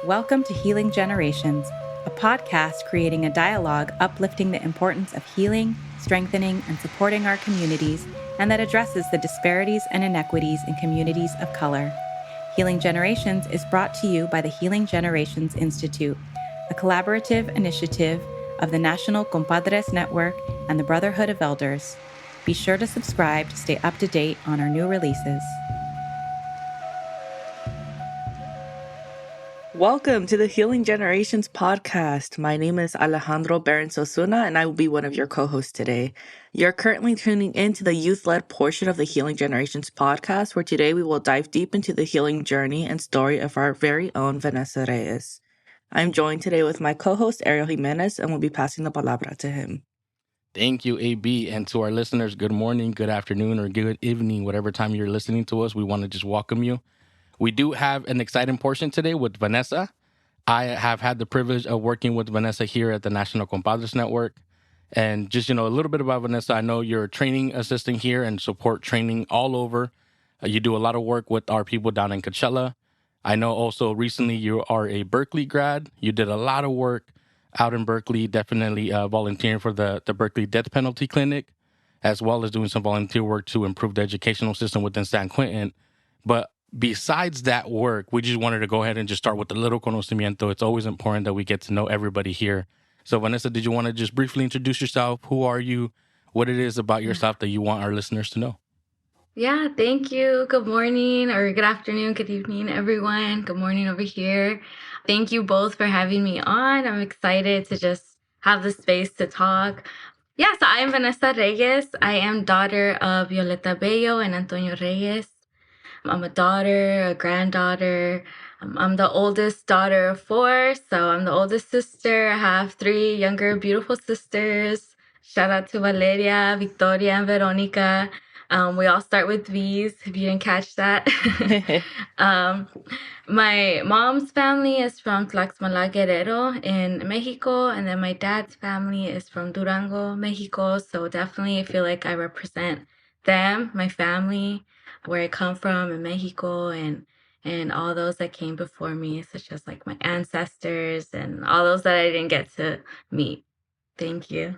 Welcome to Healing Generations, a podcast creating a dialogue uplifting the importance of healing, strengthening, and supporting our communities, and that addresses the disparities and inequities in communities of color. Healing Generations is brought to you by the Healing Generations Institute, a collaborative initiative of the National Compadres Network and the Brotherhood of Elders. Be sure to subscribe to stay up to date on our new releases. Welcome to the Healing Generations podcast. My name is Alejandro Barron Sosuna, and I will be one of your co-hosts today. You're currently tuning into the youth-led portion of the Healing Generations podcast, where today we will dive deep into the healing journey and story of our very own Vanessa Reyes. I'm joined today with my co-host, Ariel Jimenez, and we'll be passing the palabra to him. Thank you, AB. And to our listeners, good morning, good afternoon, or good evening, whatever time you're listening to us. We want to just welcome you. We do have an exciting portion today with Vanessa. I have had the privilege of working with Vanessa here at the National Compadres Network. And just, a little bit about Vanessa. I know you're a training assistant here and support training all over. You do a lot of work with our people down in Coachella. I know also recently you are a Berkeley grad. You did a lot of work out in Berkeley, definitely volunteering for the Berkeley Death Penalty Clinic, as well as doing some volunteer work to improve the educational system within San Quentin. But besides that work, we just wanted to go ahead and just start with a little conocimiento. It's always important that we get to know everybody here. So Vanessa, did you want to just briefly introduce yourself? Who are you? What it is about yourself that you want our listeners to know? Yeah, thank you. Good morning or good afternoon, good evening, everyone. Good morning over here. Thank you both for having me on. I'm excited to just have the space to talk. Yeah, so I am Vanessa Reyes. I am daughter of Violeta Bello and Antonio Reyes. I'm a daughter, a granddaughter. I'm the oldest daughter of four, so I'm the oldest sister. I have three younger, beautiful sisters. Shout out to Valeria, Victoria, and Veronica. We all start with V's, if you didn't catch that. My mom's family is from Tlaxcala, Guerrero in Mexico, and then my dad's family is from Durango, Mexico. So definitely I feel like I represent them, my family, where I come from in Mexico, and all those that came before me, such as like my ancestors and all those that I didn't get to meet. Thank you.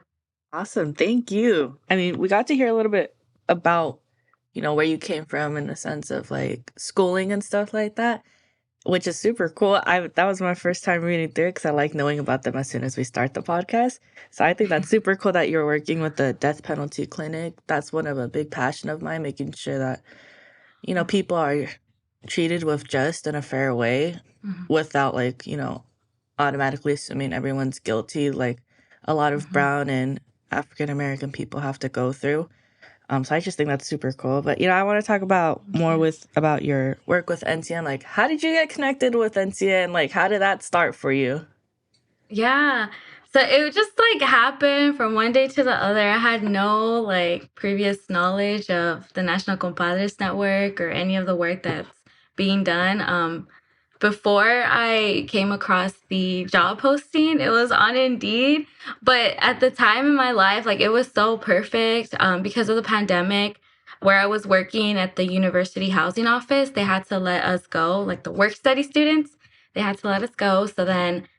Awesome. Thank you. I mean, we got to hear a little bit about, where you came from in the sense of like schooling and stuff like that, which is super cool. That was my first time reading through it because I like knowing about them as soon as we start the podcast. So I think that's super cool that you're working with the death penalty clinic. That's one of a big passion of mine, making sure that, people are treated with just and a fair way without like, automatically assuming everyone's guilty, like a lot of brown and African American people have to go through. So I just think that's super cool. But, I want to talk about more about your work with NCN. Like, how did you get connected with NCN? Like, how did that start for you? Yeah. So it would just like happen from one day to the other. I had no like previous knowledge of the National Compadres Network or any of the work that's being done. Before I came across the job posting, it was on Indeed. But at the time in my life, like it was so perfect because of the pandemic. Where I was working at the university housing office, they had to let us go, like the work study students, they had to let us go. So then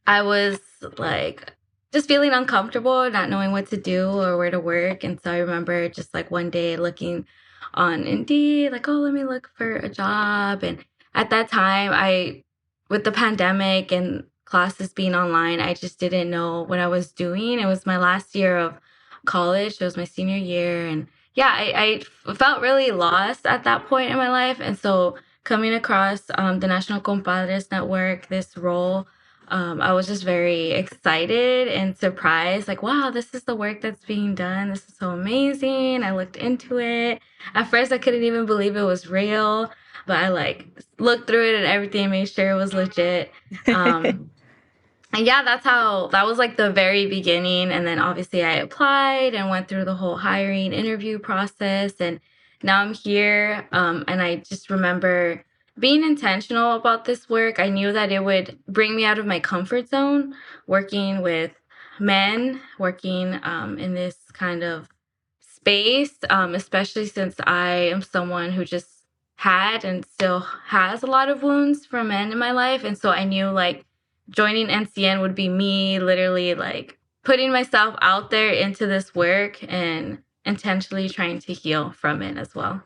I was like just feeling uncomfortable, not knowing what to do or where to work. And so I remember just like one day looking on Indeed, like, oh, let me look for a job. And at that time, with the pandemic and classes being online, I just didn't know what I was doing. It was my last year of college. It was my senior year. And yeah, I felt really lost at that point in my life. And so coming across the National Compadres Network, this role, I was just very excited and surprised, like, wow, this is the work that's being done. This is so amazing. I looked into it. At first, I couldn't even believe it was real, but I like looked through it and everything, made sure it was legit. And yeah, that was like the very beginning. And then obviously I applied and went through the whole hiring interview process. And now I'm here. And I just remember being intentional about this work. I knew that it would bring me out of my comfort zone, working with men, working in this kind of space, especially since I am someone who just had and still has a lot of wounds from men in my life. And so I knew like joining NCN would be me literally like putting myself out there into this work and intentionally trying to heal from it as well.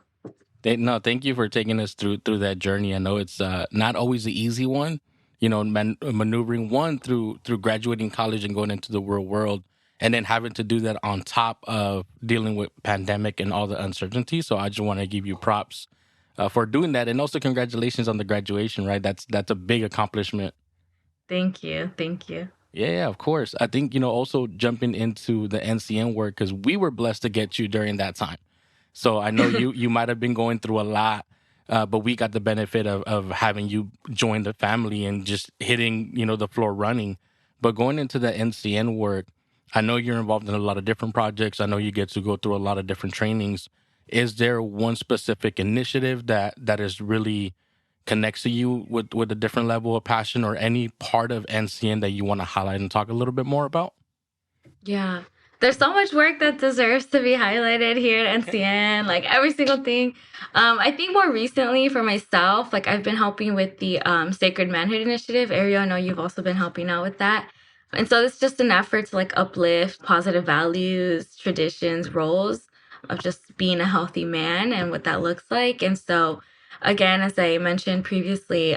No, thank you for taking us through that journey. I know it's not always the easy one, you know, maneuvering one through graduating college and going into the real world, and then having to do that on top of dealing with pandemic and all the uncertainty. So I just want to give you props for doing that, and also congratulations on the graduation. Right, that's a big accomplishment. Thank you. Thank you. Yeah, of course. I think, you know, also jumping into the NCN work, because we were blessed to get you during that time. So I know you might have been going through a lot, but we got the benefit of having you join the family and just hitting, you know, the floor running. But going into the NCN work, I know you're involved in a lot of different projects. I know you get to go through a lot of different trainings. Is there one specific initiative that is really connects to you with a different level of passion, or any part of NCN that you want to highlight and talk a little bit more about? Yeah. There's so much work that deserves to be highlighted here at NCN, like every single thing. I think more recently for myself, like I've been helping with the Sacred Manhood Initiative. Ariel, I know you've also been helping out with that. And so it's just an effort to like uplift positive values, traditions, roles of just being a healthy man and what that looks like. And so, again, as I mentioned previously,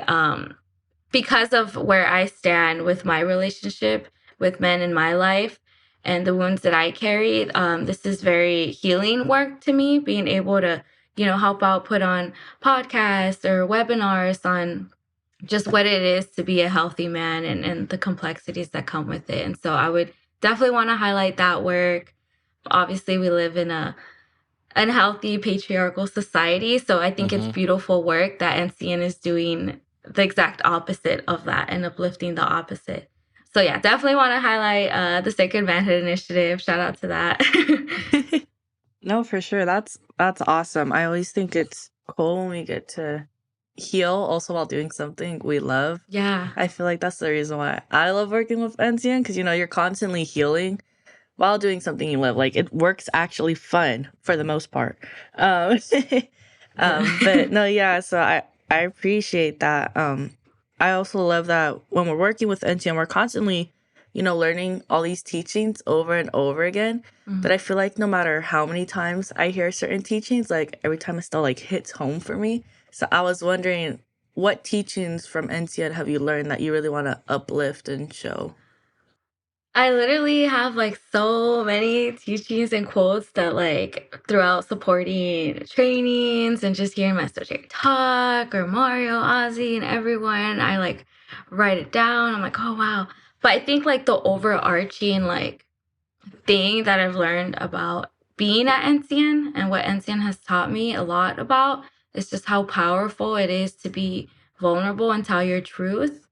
because of where I stand with my relationship with men in my life and the wounds that I carried, this is very healing work to me, being able to, you know, help out, put on podcasts or webinars on just what it is to be a healthy man and the complexities that come with it. And so I would definitely want to highlight that work. Obviously, we live in a unhealthy patriarchal society. So I think it's beautiful work that NCN is doing the exact opposite of that and uplifting the opposite. So yeah, definitely want to highlight the Sacred Manhood Initiative. Shout out to that. No, for sure. That's awesome. I always think it's cool when we get to heal also while doing something we love. Yeah. I feel like that's the reason why I love working with NCN, because, you know, you're constantly healing while doing something you love. Like, it works actually fun for the most part. But no, yeah, so I appreciate that. I also love that when we're working with NCN, we're constantly, you know, learning all these teachings over and over again. But I feel like no matter how many times I hear certain teachings, like every time it still like hits home for me. So I was wondering, what teachings from NCN have you learned that you really want to uplift and show? I literally have like so many teachings and quotes that like throughout supporting trainings and just hearing my Jake talk or Mario, Ozzy, and everyone, I like write it down. I'm like, oh wow. But I think like the overarching like thing that I've learned about being at NCN and what NCN has taught me a lot about is just how powerful it is to be vulnerable and tell your truth.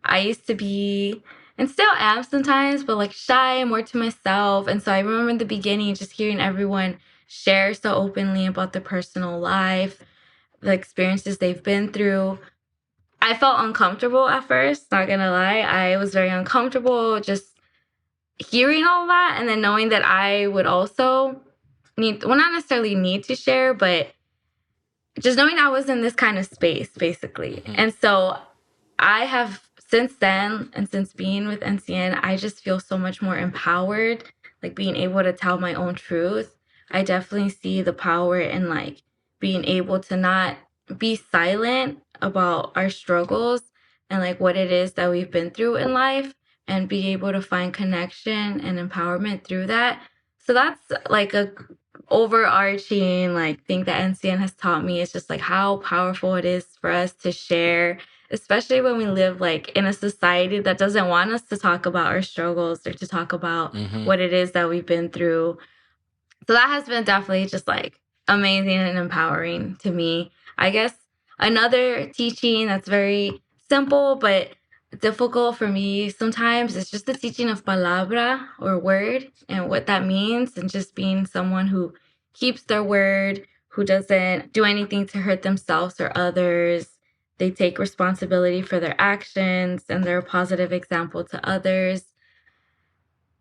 I used to be, and still am sometimes, but like shy, more to myself. And so I remember in the beginning just hearing everyone share so openly about their personal life, the experiences they've been through. I felt uncomfortable at first, not gonna lie. I was very uncomfortable just hearing all that, and then knowing that I would also need, well, not necessarily need to share, but just knowing I was in this kind of space, basically. And so I have since then, and since being with NCN, I just feel so much more empowered, like being able to tell my own truth. I definitely see the power in like being able to not be silent about our struggles and like what it is that we've been through in life, and be able to find connection and empowerment through that. So that's like a overarching like thing that NCN has taught me, is just like how powerful it is for us to share, especially when we live like in a society that doesn't want us to talk about our struggles or to talk about what it is that we've been through. So that has been definitely just like amazing and empowering to me. I guess another teaching that's very simple but difficult for me sometimes is just the teaching of palabra or word and what that means, and just being someone who keeps their word, who doesn't do anything to hurt themselves or others. They take responsibility for their actions and they're a positive example to others.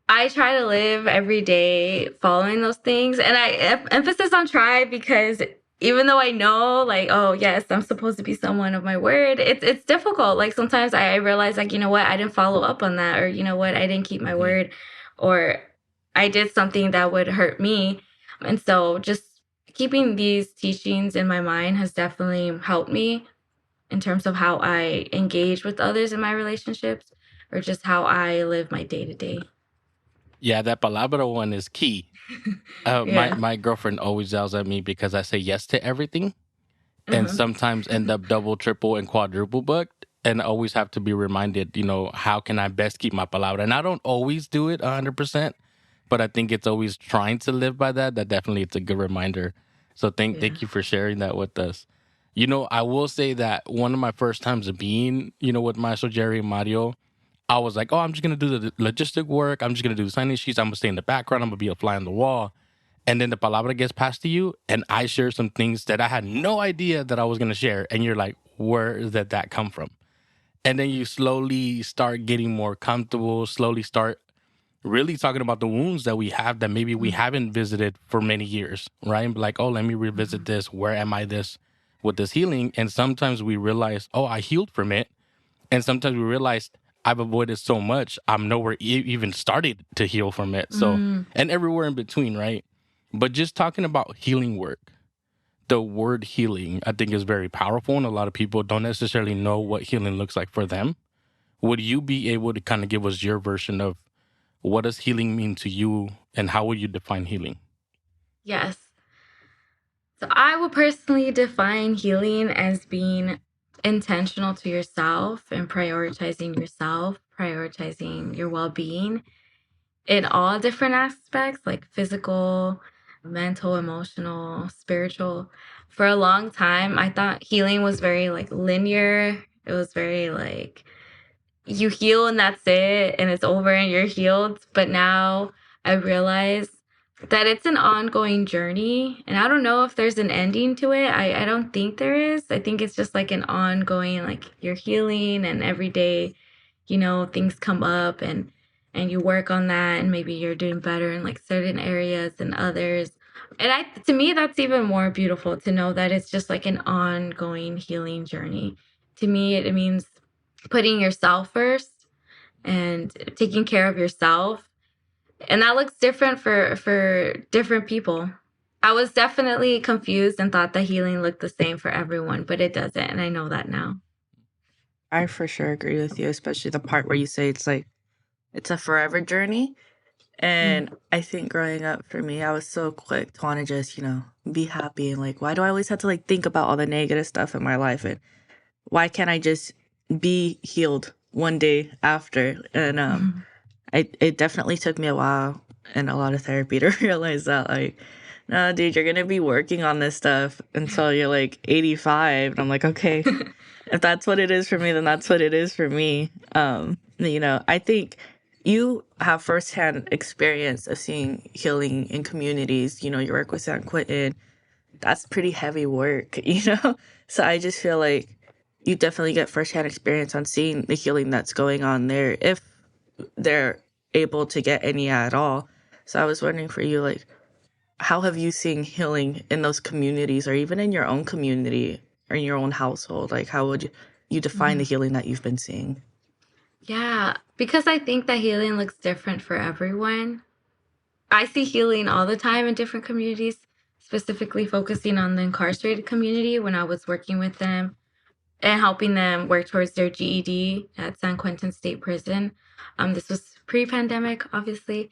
I try to live every day following those things. And I emphasis on try because even though I know, like, oh yes, I'm supposed to be someone of my word, it's difficult. Like sometimes I realize, like, you know what, I didn't follow up on that, or you know what, I didn't keep my word, or I did something that would hurt me. And so just keeping these teachings in my mind has definitely helped me in terms of how I engage with others in my relationships, or just how I live my day to day. Yeah, that palabra one is key. Yeah. My girlfriend always yells at me because I say yes to everything, and Uh-huh. sometimes end up double, triple, and quadruple booked. And I always have to be reminded, how can I best keep my palabra? And I don't always do it 100%, but I think it's always trying to live by that. That definitely it's a good reminder. So Yeah. thank you for sharing that with us. I will say that one of my first times of being, with Maestro Jerry and Mario, I was like, oh, I'm just gonna do the logistic work. I'm just gonna do the signing sheets. I'm gonna stay in the background. I'm gonna be a fly on the wall. And then the palabra gets passed to you, and I share some things that I had no idea that I was gonna share. And you're like, where did that come from? And then you slowly start getting more comfortable, slowly start really talking about the wounds that we have that maybe we haven't visited for many years, right? Like, oh, let me revisit this. Where am I this with this healing? And sometimes we realize, oh, I healed from it. And sometimes we realize I've avoided so much, I'm nowhere even started to heal from it. So, Mm. and everywhere in between, right? But just talking about healing work, the word healing, I think is very powerful. And a lot of people don't necessarily know what healing looks like for them. Would you be able to kind of give us your version of what does healing mean to you and how would you define healing? Yes. So I would personally define healing as being intentional to yourself and prioritizing your well being in all different aspects, like physical, mental, emotional, spiritual. For a long time, I thought healing was very like linear. It was very like you heal and that's it and it's over and you're healed. But now I realize that it's an ongoing journey. And I don't know if there's an ending to it. I don't think there is. I think it's just like an ongoing, like you're healing and every day, things come up and you work on that and maybe you're doing better in like certain areas than others. And to me, that's even more beautiful to know that it's just like an ongoing healing journey. To me, it means putting yourself first and taking care of yourself. And that looks different for different people. I was definitely confused and thought that healing looked the same for everyone, but it doesn't. And I know that now. I for sure agree with you, especially the part where you say it's like it's a forever journey. And I think growing up for me, I was so quick to want to just, be happy and like, why do I always have to like think about all the negative stuff in my life? And why can't I just be healed one day after? And it definitely took me a while and a lot of therapy to realize that like, no, dude, you're gonna be working on this stuff until you're like 85. And I'm like, okay, if that's what it is for me, then that's what it is for me. I think you have firsthand experience of seeing healing in communities. Your work with San Quentin, that's pretty heavy work, So I just feel like you definitely get firsthand experience on seeing the healing that's going on there, if they're able to get any at all. So I was wondering for you, like, how have you seen healing in those communities or even in your own community or in your own household? Like, how would you define the healing that you've been seeing? Yeah, because I think that healing looks different for everyone. I see healing all the time in different communities, specifically focusing on the incarcerated community when I was working with them and helping them work towards their GED at San Quentin State Prison. This was pre-pandemic, obviously,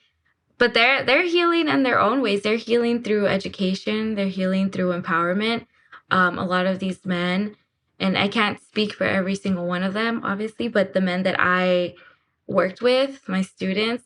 but they're healing in their own ways. They're healing through education. They're healing through empowerment. A lot of these men, and I can't speak for every single one of them, obviously, but the men that I worked with, my students,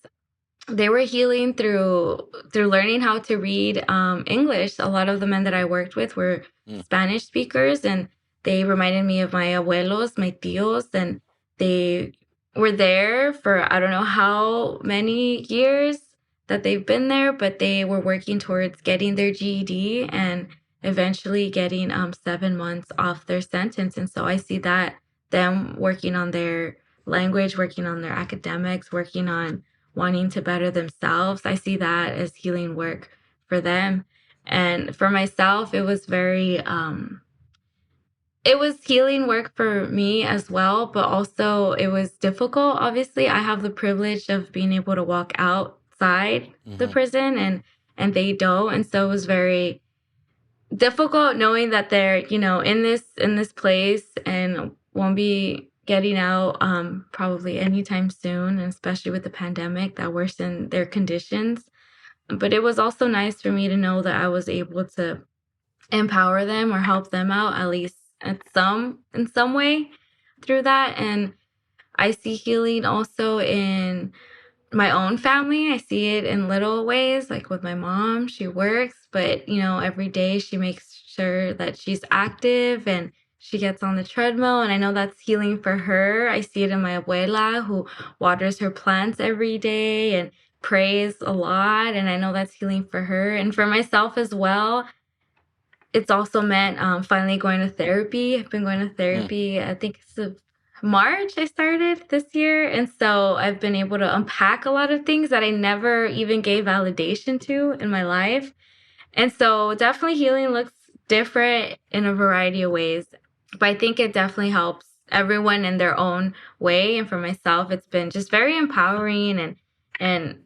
they were healing through learning how to read English. A lot of the men that I worked with were Spanish speakers, and they reminded me of my abuelos, my tios, and they were there for I don't know how many years that they've been there, but they were working towards getting their GED and eventually getting 7 months off their sentence. And so I see that them working on their language, working on their academics, working on wanting to better themselves. I see that as healing work for them. And for myself, it was very, it was healing work for me as well, but also it was difficult. Obviously, I have the privilege of being able to walk outside the prison, and they don't. And so it was very difficult knowing that they're, in this place and won't be getting out probably anytime soon, and especially with the pandemic that worsened their conditions. But it was also nice for me to know that I was able to empower them or help them out, at least in some way through that. And I see healing also in my own family. I see it in little ways, like with my mom. She works, but every day she makes sure that she's active and she gets on the treadmill. And I know that's healing for her. I see it in my abuela, who waters her plants every day and prays a lot. And I know that's healing for her. And for myself as well, it's also meant finally going to therapy. I've been going to therapy, I think it's March I started this year. And so I've been able to unpack a lot of things that I never even gave validation to in my life. And so definitely healing looks different in a variety of ways. But I think it definitely helps everyone in their own way. And for myself, it's been just very empowering, and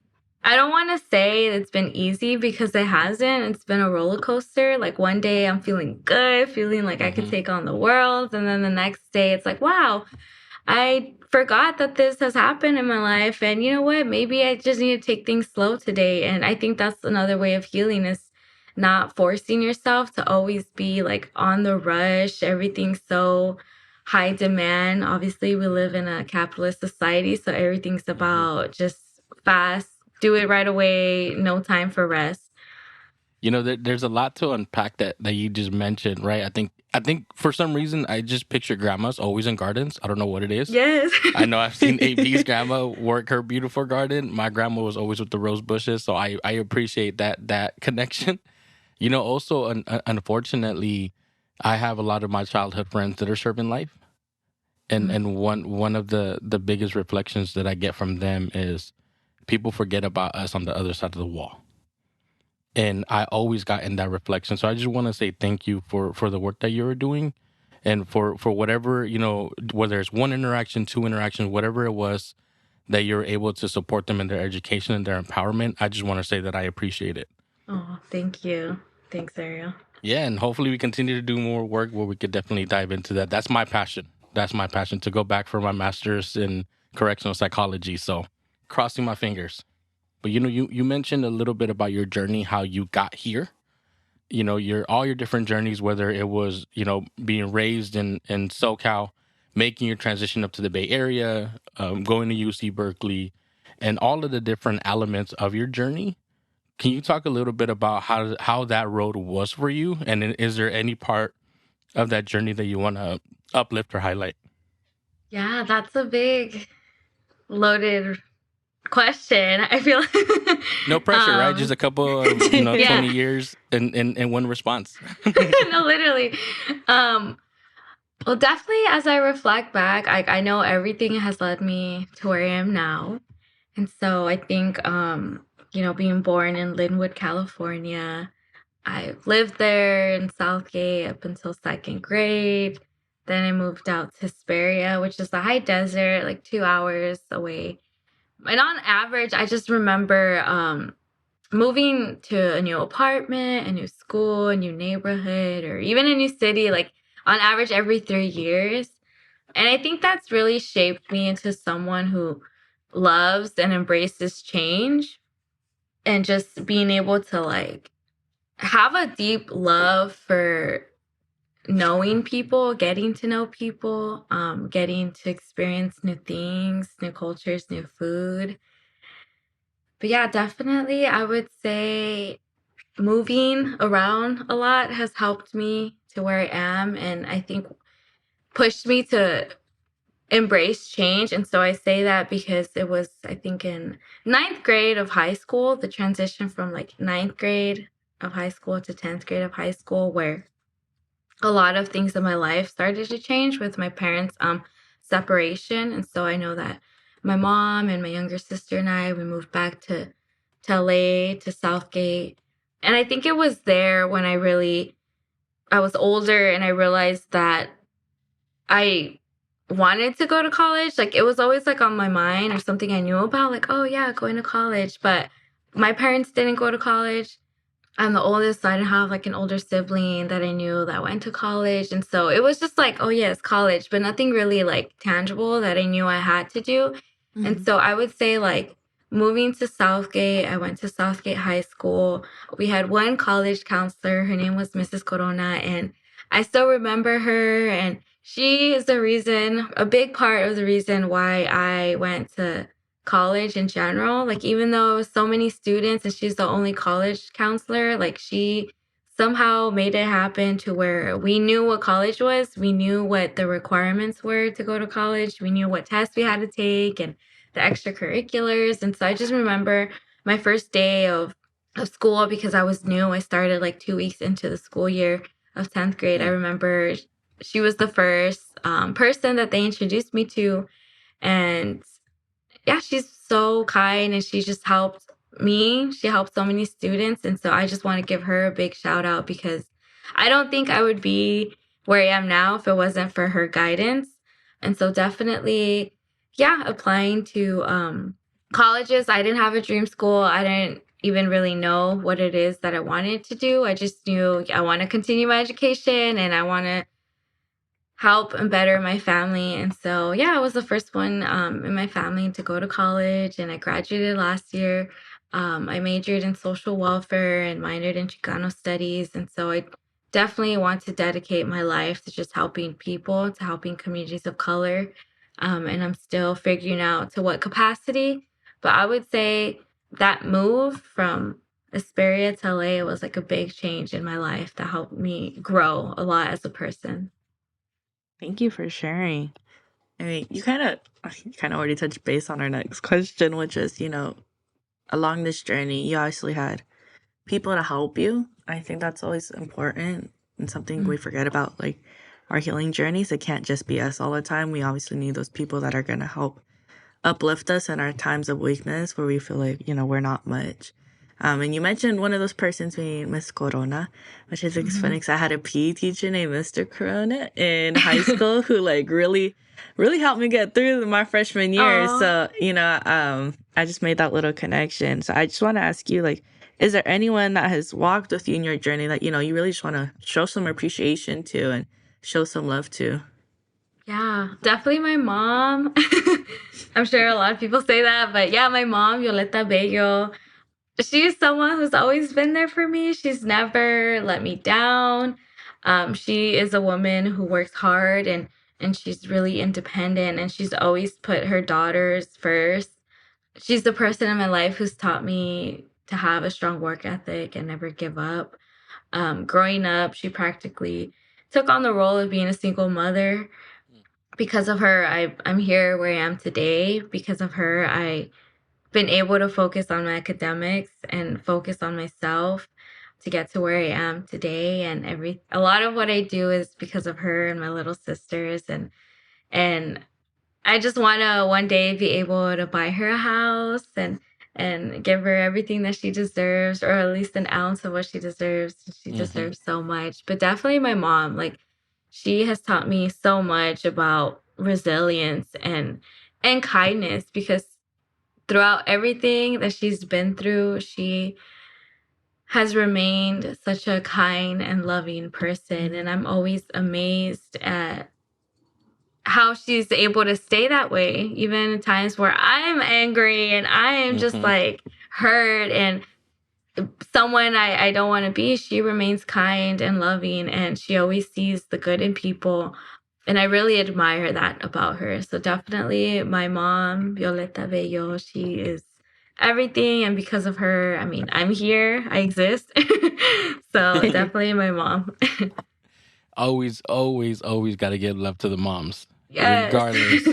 I don't want to say it's been easy because it hasn't. It's been a roller coaster. Like one day I'm feeling good, feeling like I could take on the world. And then the next day it's like, wow, I forgot that this has happened in my life. And you know what? Maybe I just need to take things slow today. And I think that's another way of healing, is not forcing yourself to always be like on the rush. Everything's so high demand. Obviously, we live in a capitalist society, so everything's about just fast, do it right away, no time for rest. There's a lot to unpack that you just mentioned, right? I think for some reason I just picture grandmas always in gardens. I don't know what it is. Yes. I know I've seen AB's grandma work her beautiful garden. My grandma was always with the rose bushes, so I appreciate that connection. Also, unfortunately, I have a lot of my childhood friends that are serving life, and one of the biggest reflections that I get from them is people forget about us on the other side of the wall. And I always got in that reflection. So I just want to say thank you for the work that you're doing, and for whatever, whether it's one interaction, two interactions, whatever it was, that you're able to support them in their education and their empowerment. I just want to say that I appreciate it. Oh, thank you. Thanks, Ariel. Yeah, and hopefully we continue to do more work where we could definitely dive into that. That's my passion. To go back for my master's in correctional psychology. So crossing my fingers. But you mentioned a little bit about your journey, how you got here. All your different journeys, whether it was, being raised in SoCal, making your transition up to the Bay Area, going to UC Berkeley, and all of the different elements of your journey. Can you talk a little bit about how that road was for you? And is there any part of that journey that you want to uplift or highlight? Yeah, that's a big loaded question. I feel no pressure, right? Just a couple of 20 years in one response. No, literally. Well, definitely as I reflect back, I know everything has led me to where I am now. And so I think being born in Linwood, California, I lived there in Southgate up until second grade. Then I moved out to Hesperia, which is the high desert, like 2 hours away. And on average, I just remember moving to a new apartment, a new school, a new neighborhood, or even a new city, like on average every 3 years. And I think that's really shaped me into someone who loves and embraces change, and just being able to like have a deep love for knowing people, getting to know people, getting to experience new things, new cultures, new food. But yeah, definitely, I would say moving around a lot has helped me to where I am, and I think pushed me to embrace change. And so I say that because it was, I think, in ninth grade of high school, the transition from like ninth grade of high school to 10th grade of high school, where a lot of things in my life started to change with my parents' separation. And so I know that my mom and my younger sister and I, we moved back to LA, to Southgate, And I think it was there when I was older and I realized that I wanted to go to college. Like, it was always like on my mind or something I knew about, like, oh yeah, going to college. But my parents didn't go to college. I'm the oldest, so I didn't have like an older sibling that I knew that went to college. And so it was just like, oh yes, college, but nothing really like tangible that I knew I had to do. And so I would say like moving to Southgate, I went to Southgate High School. We had one college counselor. Her name was Mrs. Corona, and I still remember her. And she is the reason, a big part of the reason why I went to college in general. Like, even though it was so many students and she's the only college counselor, like, she somehow made it happen to where we knew what college was. We knew what the requirements were to go to college. We knew what tests we had to take and the extracurriculars. And so I just remember my first day of school, because I was new. I started like 2 weeks into the school year of 10th grade. I remember she was the first person that they introduced me to. And yeah, she's so kind and she just helped me. She helped so many students. And so I just want to give her a big shout out, because I don't think I would be where I am now if it wasn't for her guidance. And so definitely, yeah, applying to colleges. I didn't have a dream school. I didn't even really know what it is that I wanted to do. I just knew I want to continue my education and I want to help and better my family. And so, yeah, I was the first one in my family to go to college, and I graduated last year. I majored in social welfare and minored in Chicano studies. And so I definitely want to dedicate my life to just helping people, to helping communities of color. And I'm still figuring out to what capacity. But I would say that move from Asperia to LA was like a big change in my life that helped me grow a lot as a person. Thank you for sharing. I mean, you kind of already touched base on our next question, which is, along this journey, you obviously had people to help you. I think that's always important and something we forget about, like our healing journeys. It can't just be us all the time. We obviously need those people that are going to help uplift us in our times of weakness where we feel like, we're not much. And you mentioned one of those persons being Miss Corona, which I think is funny because I had a PE teacher named Mr. Corona in high school who like really, really helped me get through my freshman year. Aww. So, I just made that little connection. So I just want to ask you, like, is there anyone that has walked with you in your journey that, you really just want to show some appreciation to and show some love to? Yeah, definitely my mom. I'm sure a lot of people say that, but yeah, my mom, Violeta Bello. She's someone who's always been there for me. She's never let me down. She is a woman who works hard and she's really independent, and she's always put her daughters first. She's the person in my life who's taught me to have a strong work ethic and never give up. Growing up, she practically took on the role of being a single mother. Because of her, I'm here where I am today. Because of her, I've been able to focus on my academics and focus on myself to get to where I am today. And a lot of what I do is because of her and my little sisters. And I just want to one day be able to buy her a house and give her everything that she deserves, or at least an ounce of what she deserves. She deserves so much. But definitely my mom, like, she has taught me so much about resilience and kindness, because throughout everything that she's been through, she has remained such a kind and loving person. And I'm always amazed at how she's able to stay that way, even in times where I'm angry and I am just like hurt and someone I don't want to be. She remains kind and loving, and she always sees the good in people. And I really admire that about her. So definitely my mom, Violeta Bello, she is everything. And because of her, I mean, I'm here, I exist. So definitely my mom. Always got to give love to the moms. Yes. Regardless,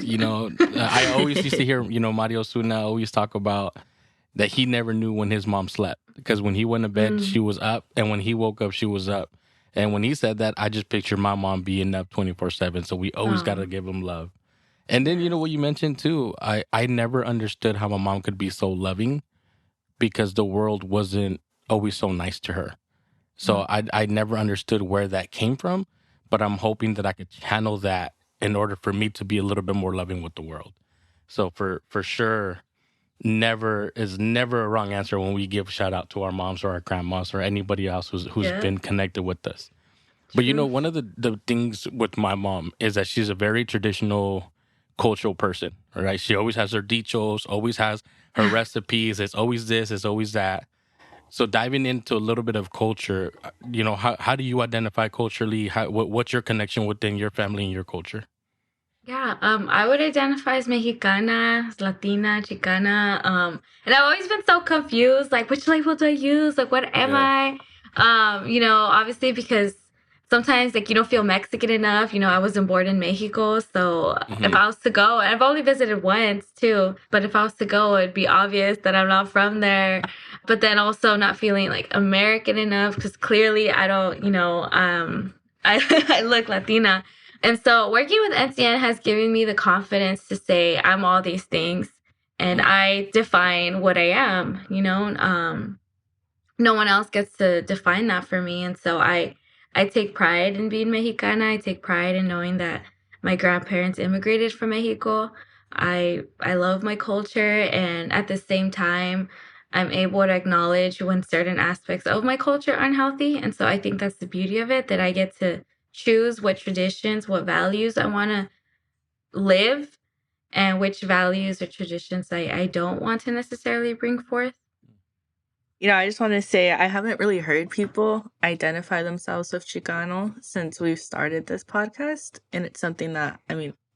I always used to hear, Mario Suna always talk about that he never knew when his mom slept, because when he went to bed, she was up, and when he woke up, she was up. And when he said that, I just pictured my mom being up 24/7. So we always got to give them love. And then, what you mentioned too, I never understood how my mom could be so loving, because the world wasn't always so nice to her. So I never understood where that came from, but I'm hoping that I could channel that in order for me to be a little bit more loving with the world. So for sure, never a wrong answer when we give shout out to our moms or our grandmas or anybody else who's Yeah. been connected with us. But you know, True. one of the things with my mom is that she's a very traditional cultural person, right? She always has her dichos, always has her recipes. It's always this, it's always that. So diving into a little bit of culture, you know, how do you identify culturally? What's your connection within your family and your culture? Yeah, I would identify as Mexicana, as Latina, Chicana, and I've always been so confused, like which label do I use? Like what am Yeah. I? You know, obviously because sometimes like you don't feel Mexican enough. You know, I wasn't born in Mexico, so if Hmm. I was to go, and I've only visited once too, but if I was to go, it'd be obvious that I'm not from there. But then also not feeling like American enough because clearly I don't, I I look Latina. And so working with NCN has given me the confidence to say I'm all these things and I define what I am, no one else gets to define that for me. And so I take pride in being Mexicana. I take pride in knowing that my grandparents immigrated from Mexico. I love my culture, and at the same time I'm able to acknowledge when certain aspects of my culture are unhealthy. And so I think that's the beauty of it, that I get to choose what traditions, what values I want to live, and which values or traditions I don't want to necessarily bring forth. I just want to say I haven't really heard people identify themselves with Chicano since we've started this podcast. And it's something that,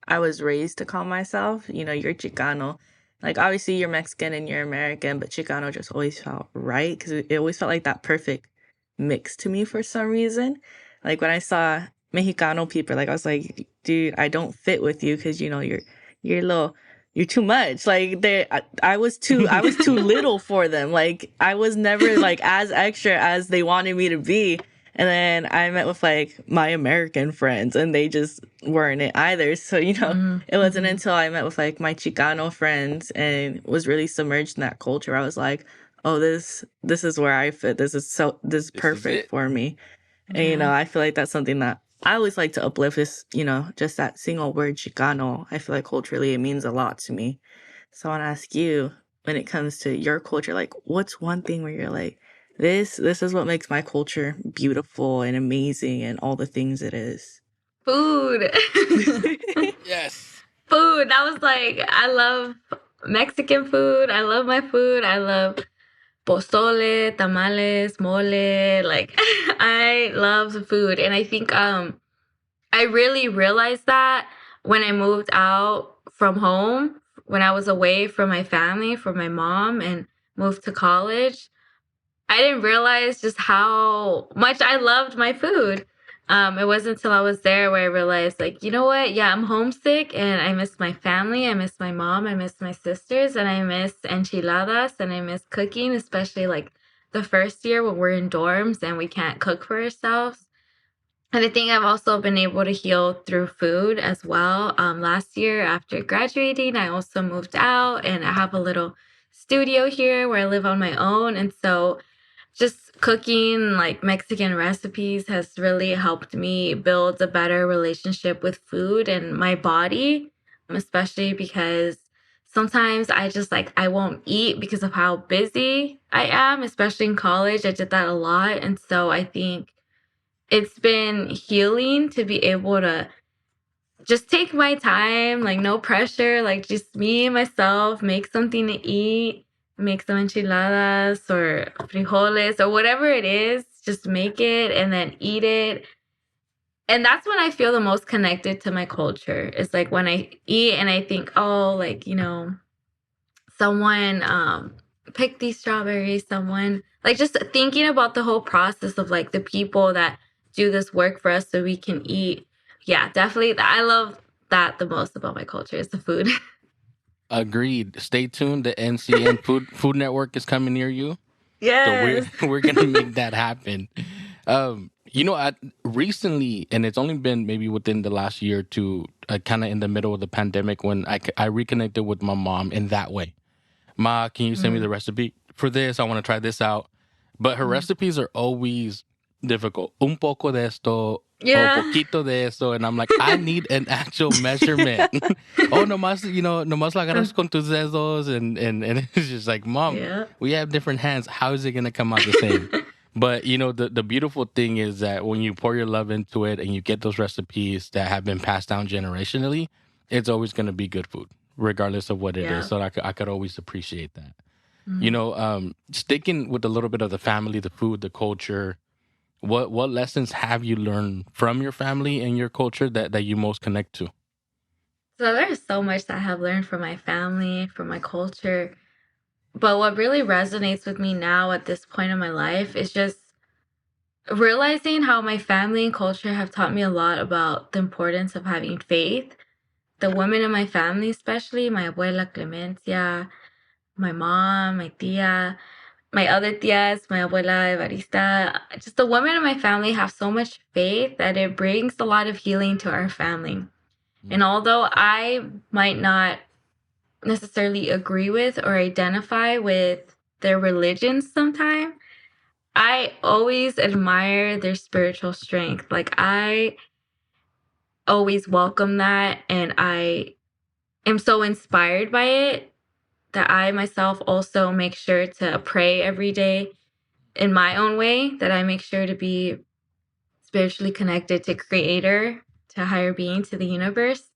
I was raised to call myself, you're Chicano. Like, obviously, you're Mexican and you're American, but Chicano just always felt right because it always felt like that perfect mix to me for some reason. Like, when I saw Mexicano people, like, I was like, dude, I don't fit with you because, you're a little, you're too much. Like I was too little for them. Like I was never like as extra as they wanted me to be. And then I met with like my American friends and they just weren't it either. So, it wasn't until I met with like my Chicano friends and was really submerged in that culture. I was like, oh, this is where I fit. This is This is perfect it. for me. And, Yeah. I feel like that's something that I always like to uplift is, just that single word Chicano. I feel like culturally it means a lot to me. So I want to ask you, when it comes to your culture, like what's one thing where you're like, this is what makes my culture beautiful and amazing and all the things it is. Food. Yes. Food. That was like, I love Mexican food. I love my food. I love pozole, tamales, mole. Like, I love the food. And I think I really realized that when I moved out from home, when I was away from my family, from my mom, and moved to college. I didn't realize just how much I loved my food. It wasn't until I was there where I realized, like, you know what? Yeah, I'm homesick and I miss my family. I miss my mom. I miss my sisters and I miss enchiladas and I miss cooking, especially like the first year when we're in dorms and we can't cook for ourselves. And I think I've also been able to heal through food as well. Last year after graduating, I also moved out and I have a little studio here where I live on my own. And so just cooking like Mexican recipes has really helped me build a better relationship with food and my body, especially because sometimes I just like I won't eat because of how busy I am, especially in college. I did that a lot. And so I think it's been healing to be able to just take my time, like no pressure, like just me and myself, make something to eat, make some enchiladas or frijoles or whatever it is, just make it and then eat it. And that's when I feel the most connected to my culture. It's like when I eat and I think, oh, like, someone picked these strawberries, someone like just thinking about the whole process of like the people that do this work for us so we can eat. Yeah, definitely. I love that the most about my culture is the food. Agreed. Stay tuned. The NCN Food Network is coming near you. So we're Yes. we're gonna make that happen. Recently, and it's only been maybe within the last year or two, kind of in the middle of the pandemic, when I reconnected with my mom in that way. Ma, can you send me the recipe for this? I want to try this out. But her recipes are always difficult. Un poco de esto, Yeah. o poquito de eso. And I'm like, I need an actual measurement. Oh, nomás, nomás la agarras con tus dedos. And it's just like, Mom, Yeah. we have different hands. How is it going to come out the same? But, the beautiful thing is that when you pour your love into it and you get those recipes that have been passed down generationally, it's always going to be good food, regardless of what it Yeah. is. So I could always appreciate that. Mm. Sticking with a little bit of the family, the food, the culture, what lessons have you learned from your family and your culture that you most connect to? So there's so much that I have learned from my family, from my culture. But what really resonates with me now at this point in my life is just realizing how my family and culture have taught me a lot about the importance of having faith. The women in my family, especially my abuela Clemencia, my mom, my tia, my other tias, my abuela Evarista, just the women in my family have so much faith that it brings a lot of healing to our family. And although I might not necessarily agree with or identify with their religions sometimes, I always admire their spiritual strength. Like, I always welcome that, and I am so inspired by it that I myself also make sure to pray every day in my own way, that I make sure to be spiritually connected to Creator, to higher being, to the universe.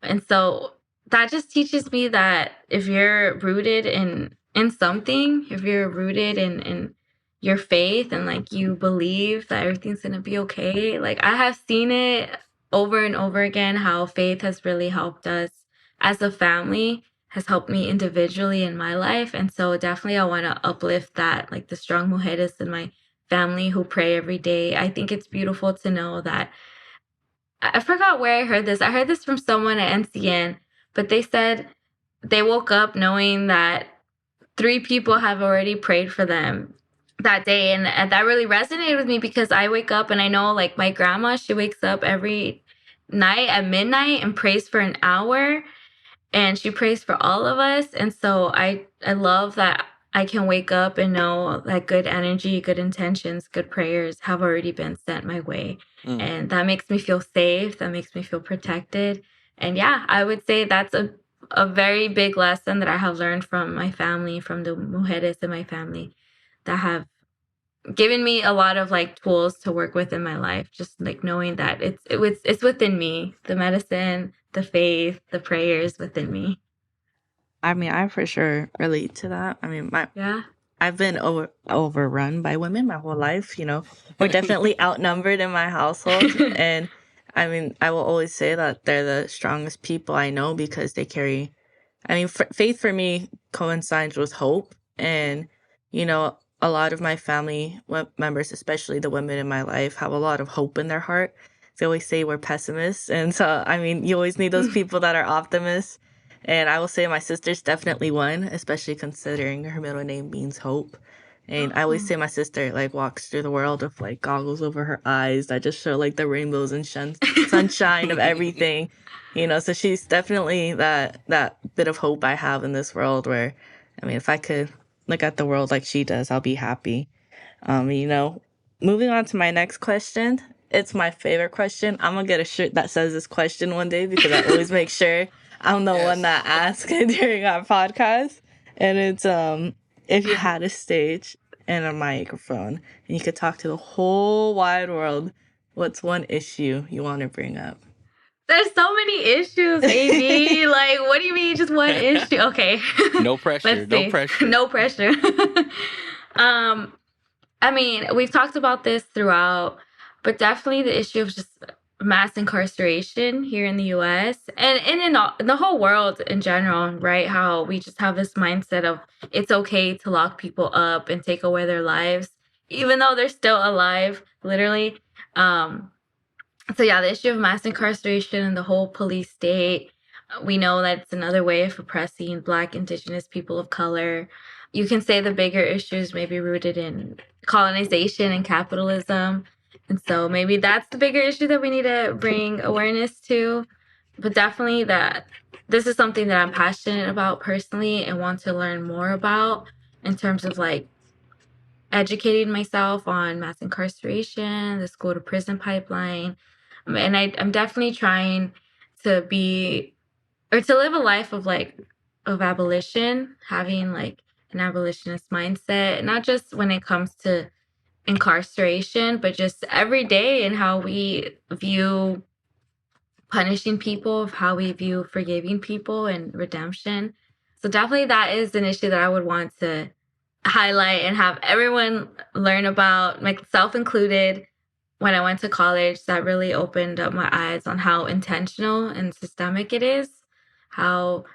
And so that just teaches me that if you're rooted in something, if you're rooted in your faith and like you believe that everything's gonna be okay, like I have seen it over and over again how faith has really helped us as a family, has helped me individually in my life. And so definitely I want to uplift that, like the strong mujeres in my family who pray every day. I think it's beautiful to know that I forgot where I heard this. I heard this from someone at NCN, but they said they woke up knowing that 3 people have already prayed for them that day. And that really resonated with me because I wake up and I know, like, my grandma, she wakes up every night at midnight and prays for an hour, and she prays for all of us. And so I love that I can wake up and know that good energy, good intentions, good prayers have already been sent my way. And that makes me feel safe. That makes me feel protected. And yeah, I would say that's a very big lesson that I have learned from my family, from the mujeres in my family that have given me a lot of like tools to work with in my life. Just like knowing that it's within me, the medicine, the faith, the prayers within me. I mean, I for sure relate to that. I mean, Yeah. I've been overrun by women my whole life. We're definitely outnumbered in my household, and I mean, I will always say that they're the strongest people I know because they carry. I mean, faith for me coincides with hope, and a lot of my family members, especially the women in my life, have a lot of hope in their heart. They always say we're pessimists, and so I mean, you always need those people that are optimists. And I will say my sister's definitely one, especially considering her middle name means hope. And I always say my sister like walks through the world with like goggles over her eyes that just show like the rainbows and sunshine of everything. So she's definitely that bit of hope I have in this world where, I mean, if I could look at the world like she does, I'll be happy. Moving on to my next question. It's my favorite question. I'm gonna get a shirt that says this question one day because I always make sure I'm the one that asks during our podcast. And it's if you had a stage and a microphone and you could talk to the whole wide world, what's one issue you want to bring up? There's so many issues, AB. Like, what do you mean just one issue? Okay. No pressure. Let's see. No pressure. No pressure. I mean, we've talked about this throughout, but definitely the issue of just mass incarceration here in the US and in the whole world in general, right? How we just have this mindset of it's okay to lock people up and take away their lives, even though they're still alive, literally. So yeah, the issue of mass incarceration and the whole police state, we know that it's another way of oppressing Black, Indigenous people of color. You can say the bigger issues may be rooted in colonization and capitalism. And so maybe that's the bigger issue that we need to bring awareness to. But definitely that this is something that I'm passionate about personally and want to learn more about in terms of like educating myself on mass incarceration, the school to prison pipeline. And I'm definitely trying to to live a life of abolition, having like an abolitionist mindset, not just when it comes to incarceration, but just every day and how we view punishing people, of how we view forgiving people and redemption. So definitely that is an issue that I would want to highlight and have everyone learn about, myself included. When I went to college, that really opened up my eyes on how intentional and systemic it is, how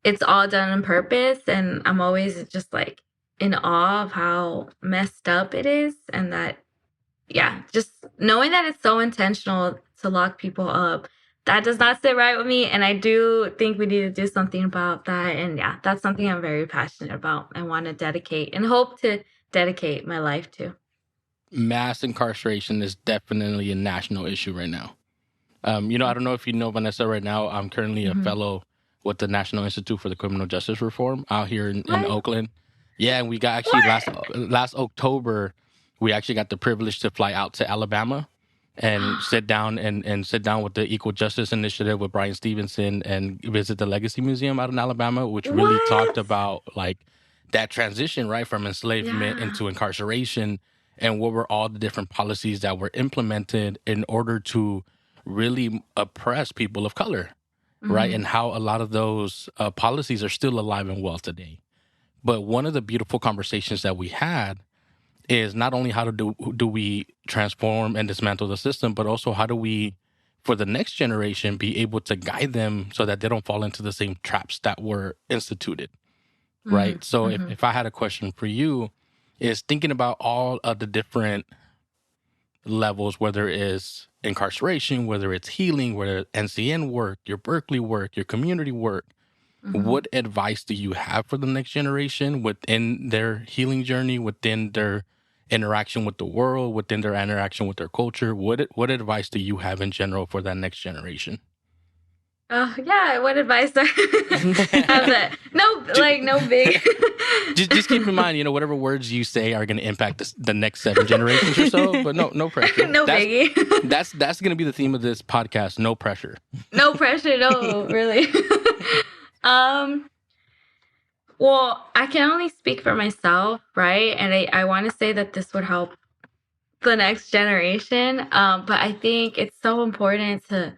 it's all done on purpose. And I'm always just like in awe of how messed up it is. And that, yeah, just knowing that it's so intentional to lock people up, that does not sit right with me. And I do think we need to do something about that. And yeah, that's something I'm very passionate about and want to dedicate and hope to dedicate my life to. Mass incarceration is definitely a national issue right now. I don't know if you know, Vanessa, right now, I'm currently a fellow with the National Institute for the Criminal Justice Reform out here in Oakland. Yeah, and we got actually last October, we actually got the privilege to fly out to Alabama and sit down with the Equal Justice Initiative with Brian Stevenson and visit the Legacy Museum out in Alabama, which really talked about like that transition, right, from enslavement into incarceration, and what were all the different policies that were implemented in order to really oppress people of color, right? And how a lot of those policies are still alive and well today. But one of the beautiful conversations that we had is not only how do we transform and dismantle the system, but also how do we, for the next generation, be able to guide them so that they don't fall into the same traps that were instituted, right? So if I had a question for you, is thinking about all of the different levels, whether it's incarceration, whether it's healing, whether it's NCN work, your Berkeley work, your community work, what advice do you have for the next generation within their healing journey, within their interaction with the world, within their interaction with their culture? What advice do you have in general for that next generation? Oh yeah, what advice do I have that? No big. just keep in mind, whatever words you say are going to impact the next 7 generations or so. But no pressure. No biggie. That's going to be the theme of this podcast. No pressure. No pressure. No, really. Well, I can only speak for myself, right? And I want to say that this would help the next generation. But I think it's so important to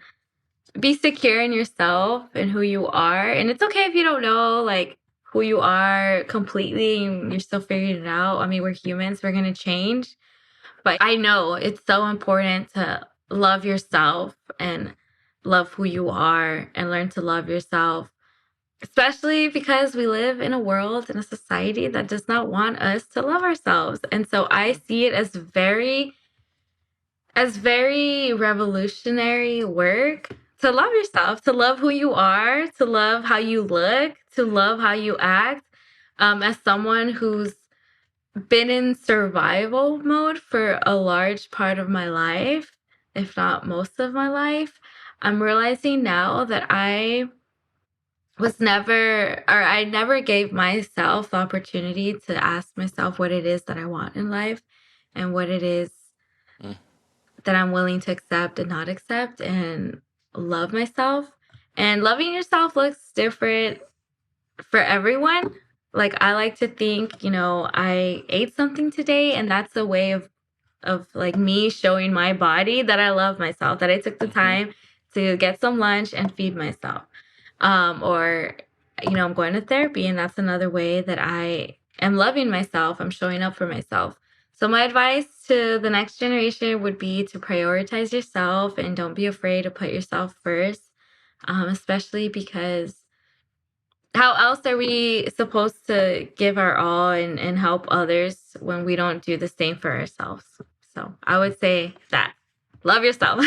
be secure in yourself and who you are. And it's okay if you don't know like who you are completely and you're still figuring it out. I mean, we're humans, we're going to change. But I know it's so important to love yourself and love who you are and learn to love yourself, especially because we live in a world, in a society that does not want us to love ourselves. And so I see it as very revolutionary work to love yourself, to love who you are, to love how you look, to love how you act. As someone who's been in survival mode for a large part of my life, if not most of my life, I'm realizing now that I never gave myself the opportunity to ask myself what it is that I want in life and what it is that I'm willing to accept and not accept and love myself. And loving yourself looks different for everyone. Like I like to think, I ate something today and that's a way of like me showing my body that I love myself, that I took the time to get some lunch and feed myself. Or, I'm going to therapy and that's another way that I am loving myself. I'm showing up for myself. So my advice to the next generation would be to prioritize yourself and don't be afraid to put yourself first, especially because how else are we supposed to give our all and help others when we don't do the same for ourselves? So I would say that. Love yourself.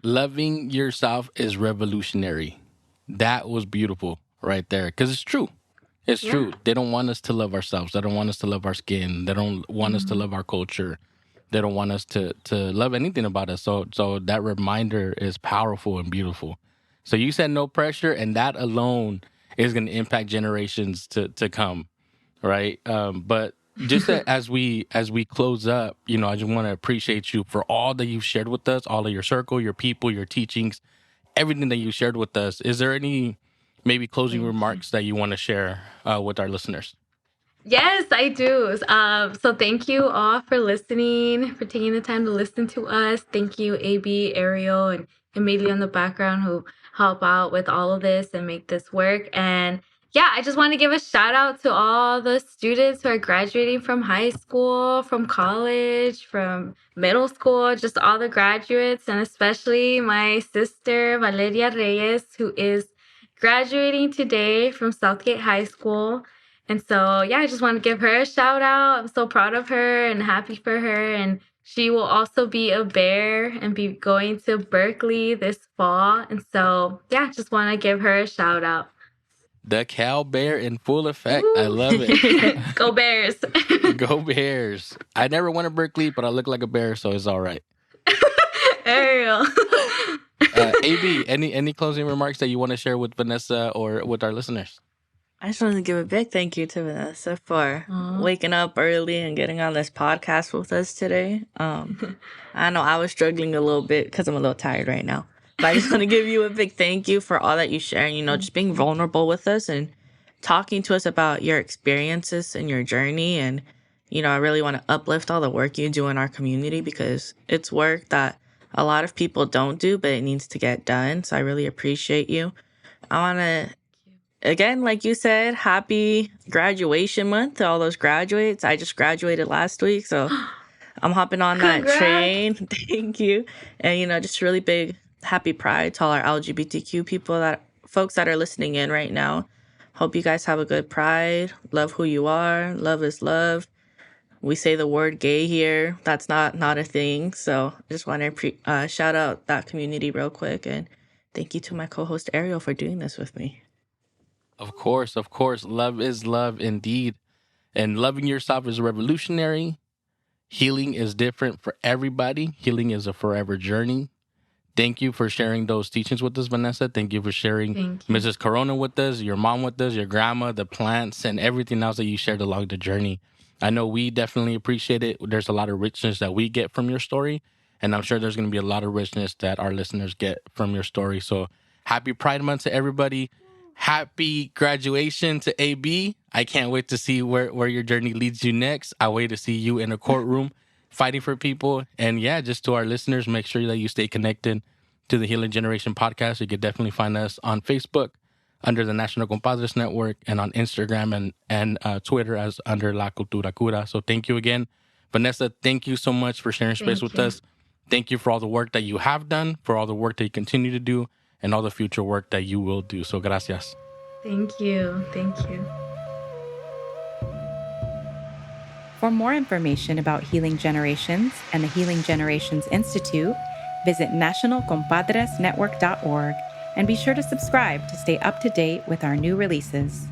Loving yourself is revolutionary. That was beautiful right there. Because it's true. It's true. They don't want us to love ourselves. They don't want us to love our skin. They don't want us to love our culture. They don't want us to love anything about us. So that reminder is powerful and beautiful. So you said no pressure, and that alone is going to impact generations to come, right? But Just that as we close up, I just want to appreciate you for all that you've shared with us, all of your circle, your people, your teachings, everything that you shared with us. Is there any maybe closing Thank you. remarks that you want to share with our listeners? Yes, I do. So thank you all for listening, for taking the time to listen to us. Thank you, AB, Ariel, and Emilio in the background who help out with all of this and make this work. And yeah, I just want to give a shout out to all the students who are graduating from high school, from college, from middle school, just all the graduates, and especially my sister, Valeria Reyes, who is graduating today from Southgate High School. And so, yeah, I just want to give her a shout out. I'm so proud of her and happy for her. And she will also be a bear and be going to Berkeley this fall. And so, yeah, just want to give her a shout out. The Cal Bear in full effect. Woo! I love it. Go Bears. Go Bears. I never went to Berkeley, but I look like a bear, so it's all right. Ariel. AB, any closing remarks that you want to share with Vanessa or with our listeners? I just want to give a big thank you to Vanessa for waking up early and getting on this podcast with us today. I know I was struggling a little bit because I'm a little tired right now. But I just want to give you a big thank you for all that you share and, just being vulnerable with us and talking to us about your experiences and your journey. And, I really want to uplift all the work you do in our community because it's work that a lot of people don't do, but it needs to get done. So I really appreciate you. I want to, again, like you said, happy graduation month to all those graduates. I just graduated last week, so I'm hopping on that train. Thank you. And, just really big happy pride to all our LGBTQ folks that are listening in right now. Hope you guys have a good pride. Love who you are. Love is love. We say the word gay here. That's not a thing. So I just want to shout out that community real quick. And thank you to my co-host Ariel for doing this with me. Of course. Love is love indeed. And loving yourself is revolutionary. Healing is different for everybody. Healing is a forever journey. Thank you for sharing those teachings with us, Vanessa. Thank you for sharing Mrs. Corona with us, your mom with us, your grandma, the plants, and everything else that you shared along the journey. I know we definitely appreciate it. There's a lot of richness that we get from your story, and I'm sure there's going to be a lot of richness that our listeners get from your story. So happy Pride Month to everybody. Happy graduation to AB. I can't wait to see where your journey leads you next. I wait to see you in a courtroom fighting for people. And yeah, just to our listeners, make sure that you stay connected to the Healing Generation podcast. You can definitely find us on Facebook under the National Compadres Network and on Instagram and Twitter as under La Cultura Cura. So thank you again. Vanessa, thank you so much for sharing space with us. Thank you for all the work that you have done, for all the work that you continue to do, and all the future work that you will do. So gracias. Thank you. Thank you. For more information about Healing Generations and the Healing Generations Institute, visit nationalcompadresnetwork.org and be sure to subscribe to stay up to date with our new releases.